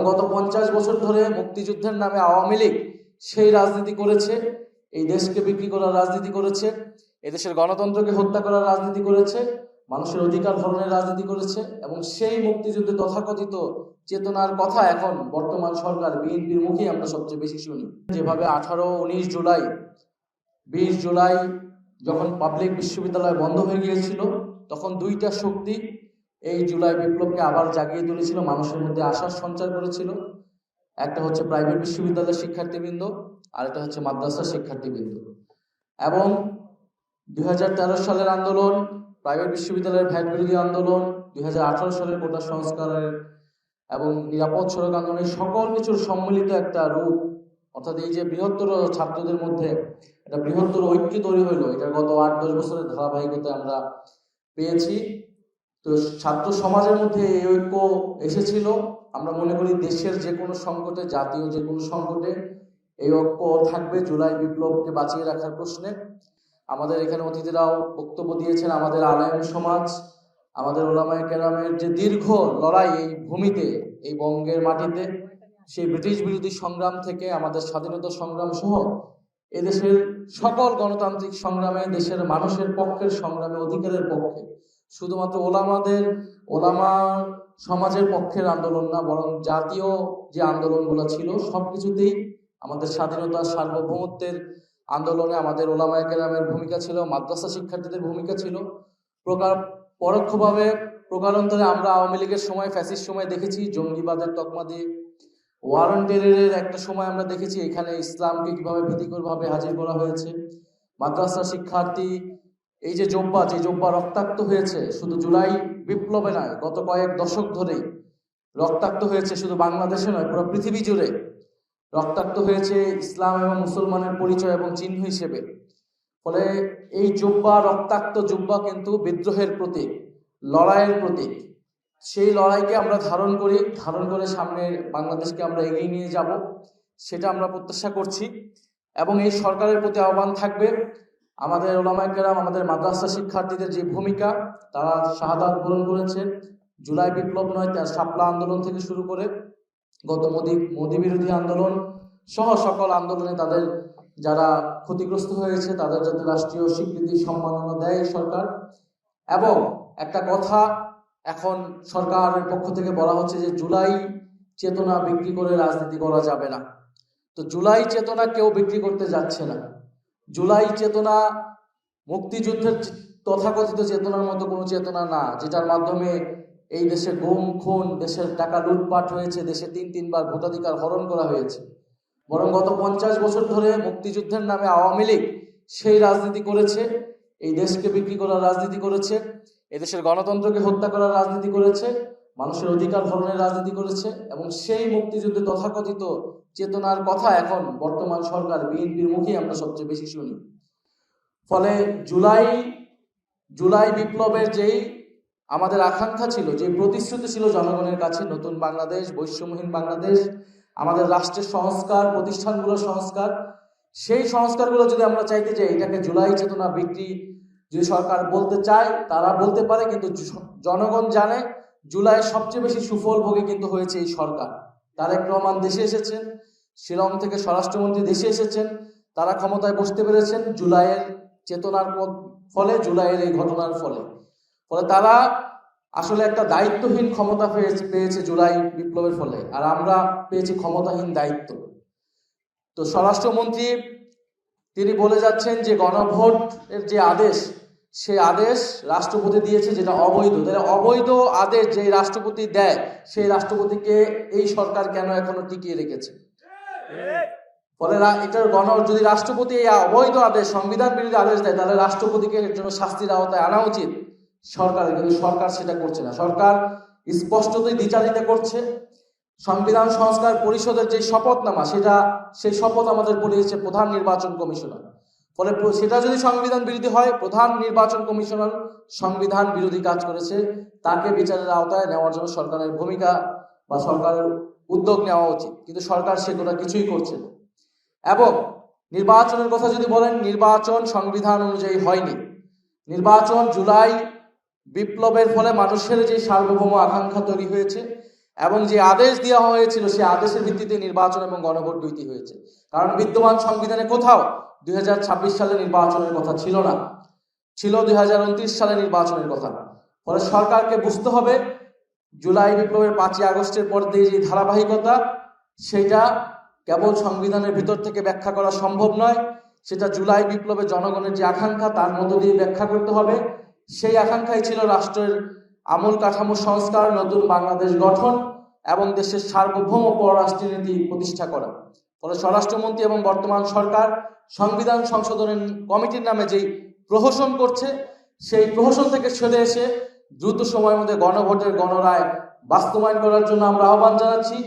গত 50 বছর ধরে মুক্তিযুদ্ধের নামে আওয়ামী লীগ সেই রাজনীতি করেছে, এই দেশকে বিক্রি করার রাজনীতি করেছে, এদেশের গণতন্ত্রকে হত্যা করার রাজনীতি করেছে, মানুষের অধিকার হরণের রাজনীতি করেছে এবং সেই মুক্তিযুদ্ধে তথাকথিত চেতনার কথা এখন বর্তমান সরকার বিএনপির মুখেই আমরা সবচেয়ে বেশি শুনি। যেভাবে 18-19 জুলাই 20 জুলাই যখন পাবলিক বিশ্ববিদ্যালয় বন্ধ হয়ে গিয়েছিল, তখন দুইটা শক্তি এই জুলাই বিপ্লবকে আবার জাগিয়ে তুলেছিল, মানুষের মধ্যে আশার সঞ্চার করেছিল। একটা হচ্ছে প্রাইভেট বিশ্ববিদ্যালয়ের শিক্ষার্থীবৃন্দ, আর একটা হচ্ছে মাদ্রাসার শিক্ষার্থীবৃন্দ। এবং 2013 সালের আন্দোলন, প্রাইভেট বিশ্ববিদ্যালয়ের ভ্যাট বিরোধী আন্দোলন, 2018 সালের কোটা সংস্কারের এবং নিরাপদ সড়ক আন্দোলনের সকল কিছুর সম্মিলিত একটা রূপ, অর্থাৎ এই যে বৃহত্তর ছাত্রদের মধ্যে একটা বৃহত্তর ঐক্য তৈরি হইলো, এটা গত 8-10 বছরের ধারাবাহিকতা আমরা পেয়েছি। তো ছাত্র সমাজের মধ্যে এই ঐক্য এসেছিল। আমরা মনে করি দেশের যে কোনো সংকটে, জাতীয় যে কোনো সংকটে এই ঐক্য থাকবে জুলাই বিপ্লবকে বাঁচিয়ে রাখার প্রশ্নে। আমাদের এখানে অতিথিরাও বক্তব্য দিয়েছেন, আমাদের আলেম সমাজ, আমাদের ওলামায়ে কেরামের যে দীর্ঘ লড়াই এই ভূমিতে, এই বঙ্গের মাটিতে, সেই ব্রিটিশ বিরোধী সংগ্রাম থেকে আমাদের স্বাধীনতা সংগ্রাম সহ এদেশের সকল গণতান্ত্রিক সংগ্রামে, দেশের মানুষের পক্ষের সংগ্রামে, অধিকারের পক্ষে, শুধুমাত্র ওলামা সমাজের পক্ষের আন্দোলন না, বরং জাতীয় যে আন্দোলনগুলো ছিল সবকিছুতেই আমাদের স্বাধীনতা সার্বভৌমত্বের আন্দোলনে আমাদের ওলামায়ে কেরামের ভূমিকা ছিল, মাদ্রাসা শিক্ষার্থীদের ভূমিকা ছিল। পরোক্ষভাবে প্রকারান্তরে আমরা আওয়ামী লীগের সময়, ফ্যাসিস্ট সময় দেখেছি জঙ্গিবাদের তকমা দিয়ে, ওয়ারেন্ট টেররের একটা সময় আমরা দেখেছি এখানে ইসলামকে কিভাবে ভীতিকরভাবে হাজির করা হয়েছে। মাদ্রাসা শিক্ষার্থী এই যে জোব্বা রক্তাক্ত হয়েছে, শুধু জুলাই বিপ্লবে নয়, গত কয়েক দশক ধরেই রক্তাক্ত হয়েছে, শুধু বাংলাদেশে নয় পুরো পৃথিবী জুড়ে রক্তাক্ত হয়েছে ইসলাম এবং মুসলমানের পরিচয় এবং চিহ্ন হিসেবে। ফলে এই রক্তাক্ত জুব্বা কিন্তু বিদ্রোহের প্রতীক, লড়াইয়ের প্রতীক। সেই লড়াইকে আমরা ধারণ করে সামনে বাংলাদেশকে আমরা এগিয়ে নিয়ে যাব, সেটা আমরা প্রত্যাশা করছি। এবং এই সরকারের প্রতি আহ্বান থাকবে, আমাদের ওলামায়ে কেরাম, আমাদের মাদ্রাসা শিক্ষার্থীদের যে ভূমিকা, তারা শাহাদাত বরণ করেছে জুলাই বিপ্লব নয়, তার শাপলা আন্দোলন থেকে শুরু করে গত মোদী বিরোধী আন্দোলন সহ সকল আন্দোলনে তাদের যারা ক্ষতিগ্রস্ত হয়েছে তাদের যাতে রাষ্ট্রীয় স্বীকৃতি সম্মাননা দেয় সরকার। এবং একটা কথা এখন সরকারের পক্ষ থেকে বলা হচ্ছে যে জুলাই চেতনা বিক্রি করে রাজনীতি করা যাবে না। তো জুলাই চেতনা কেউ বিক্রি করতে যাচ্ছে না। জুলাই চেতনা মুক্তিযুদ্ধের তথাকথিত চেতনার মতো কোনো চেতনা না, যেটার মাধ্যমে এই দেশে গুম খুন, দেশের টাকা লুটপাট হয়েছে, দেশে 3-3 বার ভোটাধিকার হরণ করা হয়েছে। বরং গত 50 বছর ধরে মুক্তিযুদ্ধের নামে আওয়ামী লীগ সেই রাজনীতি করেছে, এই দেশকে বিক্রি করার রাজনীতি করেছে, এদেশের গণতন্ত্রকে হত্যা করার রাজনীতি করেছে, মানুষের অধিকার হরণের রাজনীতি করেছে এবং সেই মুক্তিযুদ্ধে তথাকথিত চেতনার কথা এখন বর্তমান সরকার বিএনপির মুখেই আমরা সবচেয়ে বেশি শুনি। ফলে জুলাই বিপ্লবের যেই আমাদের আকাঙ্ক্ষা ছিল, যে প্রতিশ্রুতি ছিল জনগণের কাছে, নতুন বাংলাদেশ, বৈষম্যহীন বাংলাদেশ, আমাদের রাষ্ট্রের সংস্কার, প্রতিষ্ঠানগুলোর সংস্কার, সেই সংস্কারগুলো যদি আমরা চাইতে যাই, এটাকে জুলাই চেতনা বিক্রি যদি সরকার বলতে চায় তারা বলতে পারে, কিন্তু জনগণ জানে জুলাই সবচেয়ে বেশি সুফল ভোগে কিন্তু হয়েছে এই সরকার। তারেক রহমান দেশে এসেছেন, শিলং থেকে স্বরাষ্ট্রমন্ত্রী দেশে এসেছেন, তারা ক্ষমতায় বসতে পেরেছেন জুলাইয়ের চেতনার ফলে, জুলাইয়ের এই ঘটনার ফলে। তারা আসলে একটা দায়িত্বহীন ক্ষমতা পেয়েছে জুলাই বিপ্লবের ফলে, আর আমরা পেয়েছি ক্ষমতাহীন দায়িত্ব। তো স্বরাষ্ট্রমন্ত্রী তিনি বলে যাচ্ছেন যে গণভোটের যে আদেশ, সেই আদেশ রাষ্ট্রপতি দিয়েছে যেটা অবৈধ। অবৈধ আদেশ যে রাষ্ট্রপতি দেয়, সেই রাষ্ট্রপতিকে এই সরকার কেন এখনো টিকিয়ে রেখেছে? ফলে এটার যদি রাষ্ট্রপতি এই অবৈধ আদেশ, সংবিধান বিরোধী আদেশ দেয়, তাহলে রাষ্ট্রপতিকে এর জন্য শাস্তির আওতায় আনা উচিত সরকারের, কিন্তু সরকার সেটা করছে না। সরকার স্পষ্টতই দ্বিচারিতা করছে। সংবিধান সংস্কার পরিষদের যে শপথনামা, সেই শপথ আমাদের পড়িয়েছে প্রধান নির্বাচন কমিশনার। ফলে সেটা যদি সংবিধান বিরোধী হয়, প্রধান নির্বাচন কমিশনার সংবিধান বিরোধী কাজ করেছে, তাকে বিচারের আওতায় নেওয়ার জন্য সরকারের ভূমিকা বা সরকারের উদ্যোগ নেওয়া উচিত, কিন্তু সরকার সেগুলো কিছুই করছে না। এবং নির্বাচনের কথা যদি বলেন, নির্বাচন সংবিধান অনুযায়ী হয়নি। নির্বাচন জুলাই বিপ্লবের ফলে মানুষের যে সার্বভৌম আকাঙ্ক্ষা তৈরি হয়েছে, এবং যে আদেশ দেওয়া হয়েছিল সেই আদেশের ভিত্তিতে নির্বাচন এবং গণভোট দুইটি হয়েছে। কারণ বিদ্যমান সংবিধানে কোথাও 2026 সালে নির্বাচনের কথা ছিল না, ছিল 2029 সালে নির্বাচনের কথা। ফলে সরকারকে বুঝতে হবে জুলাই বিপ্লবের 5ই আগস্টের পর দিয়ে যে ধারাবাহিকতা, সেটা কেবল সংবিধানের ভিতর থেকে ব্যাখ্যা করা সম্ভব নয়, সেটা জুলাই বিপ্লবে জনগণের যে আকাঙ্ক্ষা তার মধ্য দিয়ে ব্যাখ্যা করতে হবে। সেই আকাঙ্ক্ষাই ছিল রাষ্ট্রের আমূল কাঠামো সংস্কার, নতুন বাংলাদেশ গঠন এবং দেশের সার্বভৌম পররাষ্ট্রনীতি প্রতিষ্ঠা করা। ফলে স্বরাষ্ট্রমন্ত্রী এবং বর্তমান সরকার সংবিধান সংশোধনের কমিটির নামে যেই প্রহসন করছে, সেই প্রহসন থেকে সরে এসে দ্রুত সময়ের মধ্যে গণভোটের গণরায় বাস্তবায়ন করার জন্য আমরা আহ্বান জানাচ্ছি।